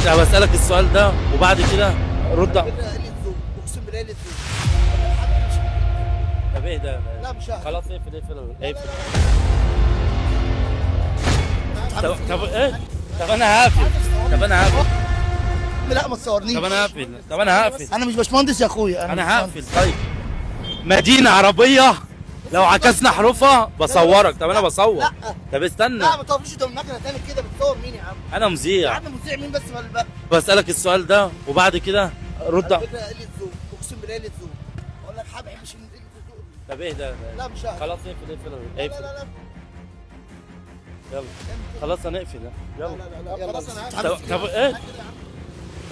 انا بسألك السؤال ده وبعد كده رد. قلة ذوق، اقسم بالله قلة ذوق. طب ايه ده؟ لا مش هعمل. خلاص اقفل اقفل لا، اقفل. لا. طب ايه؟ طب انا هقفل. طب انا هقفل. لا ما تصورنيش. طب انا هقفل. طب انا هقفل. انا مش باشمهندس يا اخويا. انا هقفل. طيب مدينة عربية لو عكسنا حروفها بصورك. طب انا بصور. لا. طب استنى، لا ما تقفلش قدام المكنه تاني كده. بتصور مين يا عم؟ انا يا مذيع. عم مذيع مين بس؟ ما بسألك السؤال ده وبعد كده رد. على فكره قلة ذوق، اقسم بالله قلة ذوق. اقول لك حابب مش من قلة الذوق. طب ايه ده؟ لا مش هعمل. خلاص اقفل اقفل لا اقفل. لا لا يلا خلاص هنقفل. يلا لا لا خلاص انا طب ايه؟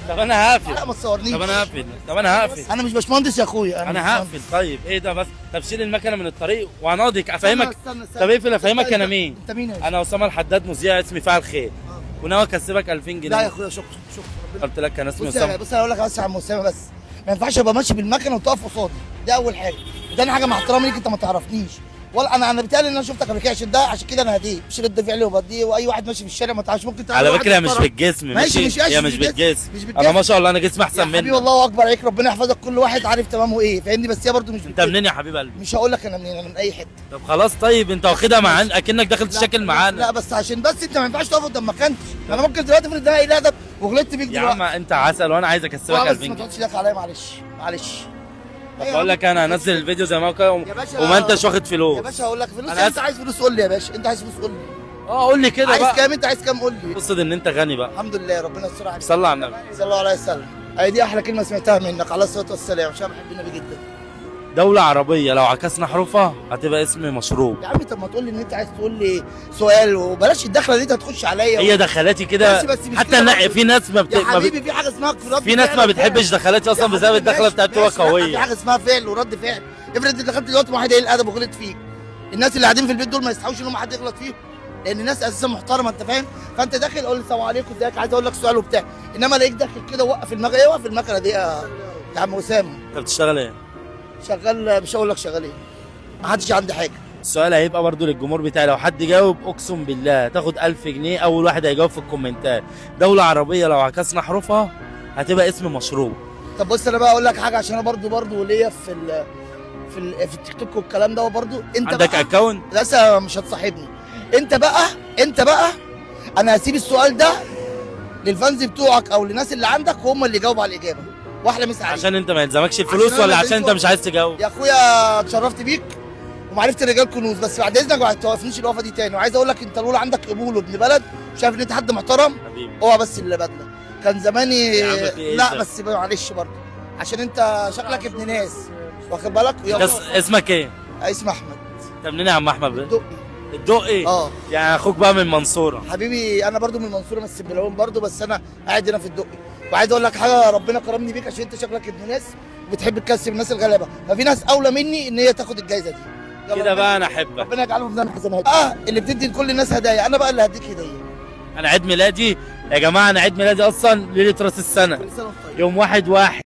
طب انا هقفل. لا ما تصورنيش. طب انا هقفل. طب انا هقفل. انا مش باشمهندس يا اخويا. انا هقفل. طيب ايه ده بس؟ طب شيل المكنه من الطريق وهناضيك افهمك. استنى. طب اقفل افهمك انا مين. انت مين يا باشا؟ انا اسامه الحداد، مذيع اسمي فاعل خير وناوي اكسبك 2000 لا يا جنيه. اخويا شكرا شكرا ربنا. قلت لك انا اسمي بص اسامه. بص انا اقول لك بس يا عم اسامه، بس ما ينفعش ابقى ماشي بالمكنه وتقف قصادي. دي اول حاجه. تاني حاجه مع احترامي ليك انت ما تعرفنيش ولا انا بيتهيألي ان انا شفتك قبل كده عشان كده انا هديه مش رد فعلي وبديه. واي واحد ماشي في الشارع ما تعرفش ممكن على فكره مش بالجسم. ماشي مش هي مش بالجسم. مش انا ما شاء الله انا جسمي احسن حبيبي منك. والله اكبر عليك. ربنا يحفظك. كل واحد عارف تمامه ايه فاهمني. بس هي برضه مش انت منين يا حبيب قلبي؟ مش هقول لك انا منين. انا من اي حته. طب خلاص. طيب انت واخدها معانا اكنك داخل تشكل معانا. لا بس عشان بس انت ما ينفعش تقف قدام مكانتي. انا ممكن دلوقتي افرض ده قليل ادب وغلطت فيك يا دلوقتي. عم انت عسل وانا عايز اكسبك بس 2000 ما جنيه. تقعدش لك عليا معلش معلش. بقول لك انا هنزل الفيديو زي ما هو كده يا باشا. وما انتش واخد فلوس. يا باشا هقول لك فلوس. أنا انت عايز فلوس قول لي يا باشا. انت عايز فلوس قول لي. قول لي كده عايز بقى. كام؟ انت عايز كام قول لي. اقصد ان انت غني بقى. الحمد لله ربنا يستر عليك. صلى على النبي. صلى الله عليه وسلم. اي دي احلى كلمه سمعتها منك عليه الصلاه والسلام عشان بحب النبي جدا. دولة عربية لو عكسنا حروفها هتبقى اسم مشروب. يا عم طب ما تقول لي ان انت عايز تقول لي سؤال وبلاش الدخله اللي انت هتخش عليا. هي دخلاتي كده. بس مش حتى كده برضه. في ناس يا حبيبي في حاجه اسمها رد في ناس فعل ما وفعل. بتحبش دخلاتي اصلا يا بسبب حبيبي الدخله ماشي، بتاعتها ماشي. لا، في قويه. حاجه اسمها فعل ورد فعل. افرض انت دخلت دلوقتي واحد قليل ادب وغلط فيك. الناس اللي قاعدين في البيت دول ما يستحقوش ان هم حد يغلط فيهم. لان الناس اساسا محترمه انت فاهم. فانت داخل قول لي السلام عليكم ازيك عايز اقول لك سؤال وبتاع. انما الاقيك داخل كده وقف المكنه. ايه وقف المكنه دي يا عم اسامه؟ انت بتشتغل ايه؟ شغال. مش هقول لك شغال ايه. ما حدش عندي حاجه. السؤال هيبقى برضو للجمهور بتاعي، لو حد جاوب اقسم بالله تاخد 1000 جنيه. اول واحد هيجاوب في الكومنتات دولة عربية لو عكسنا حروفها هتبقى اسم مشروب. طب بص انا بقى اقول لك حاجه عشان انا برضو ليا في التيك توك والكلام ده. وبرضو انت عندك بقى اكونت؟ لسه مش هتصاحبني. انت بقى انا هسيب السؤال ده للفانز بتوعك او للناس اللي عندك وهم اللي يجاوبوا على الاجابه. واحلى مسا عليك. عشان انت ما يلزمكش الفلوس عشان أنا ولا ما عشان انت يلزمنيش مش عايز تجاوب؟ يا اخويا اتشرفت بيك ومعرفه الرجال كنوز. بس بعد اذنك ما توقفنيش الوقفه دي تاني. وعايز اقول لك انت الاولى عندك قبول وابن بلد وشايف ان انت حد محترم. حبيبي اوعى بس اللي بدله كان زماني. يا عم في إيه لا ده؟ بس معلش برضه عشان انت شكلك ابن ناس واخد بالك. انت اسمك ايه؟ اسمي احمد. انت منين يا عم احمد؟ الدقي. الدقي؟ اه يعني اخوك بقى من المنصورة. حبيبي انا برضو من المنصوره من السبلاوين برضو. بس انا قاعد هنا في الدقي. وعايز اقول لك حاجه ربنا كرمني بيك عشان انت شكلك ابن ناس وبتحب تكسب الناس الغلابه. ففي ناس اولى مني ان هي تاخد الجايزه دي. يلا كده بقى انا احبك. ربنا يجعلهم من حسنات. اللي بتدي لكل الناس هدايا. انا بقى اللي هديك هديه. انا عيد ميلادي يا جماعه، انا عيد ميلادي اصلا ليله راس السنه كل سنه وانت طيب. يوم 1/1.